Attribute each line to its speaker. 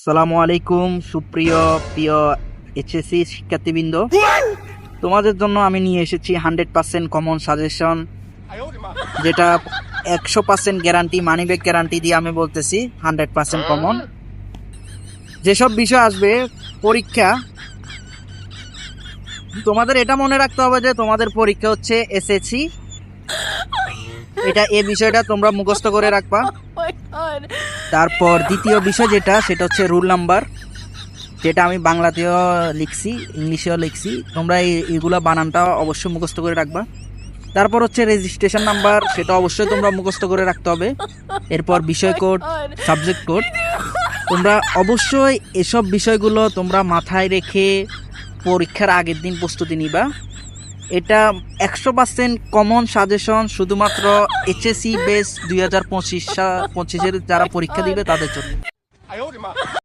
Speaker 1: আসসালামু আলাইকুম সুপ্রিয় প্রিয় এইচএসসি শিক্ষার্থীবৃন্দ, তোমাদের জন্য আমি নিয়ে এসেছি 100% কমন সাজেশন, যেটা 100% গ্যারান্টি, মানি ব্যাক গ্যারান্টি দিয়ে আমি বলতেছি 100% কমন। যেসব বিষয় আসবে পরীক্ষা, তোমাদের এটা মনে রাখতে হবে যে তোমাদের পরীক্ষা হচ্ছে এসএসসি, এটা এই বিষয়টা তোমরা মুখস্থ করে রাখবা। তারপর দ্বিতীয় বিষয় সেটা হচ্ছে রুল নাম্বার, যেটা আমি বাংলাতেও লিখছি, ইংলিশেও লিখছি, তোমরা এইগুলো বানানটা অবশ্যই মুখস্থ করে রাখবা। তারপর হচ্ছে রেজিস্ট্রেশন নাম্বার, সেটা অবশ্যই তোমরা মুখস্থ করে রাখতে হবে। এরপর বিষয় কোড, সাবজেক্ট কোড, তোমরা অবশ্যই এসব বিষয়গুলো তোমরা মাথায় রেখে পরীক্ষার আগের দিন প্রস্তুতি নিবা। এটা 100% কমন সাজেশন, শুধুমাত্র এইচএসসি বেস 2025 যারা পরীক্ষা দিবে তাদের জন্য।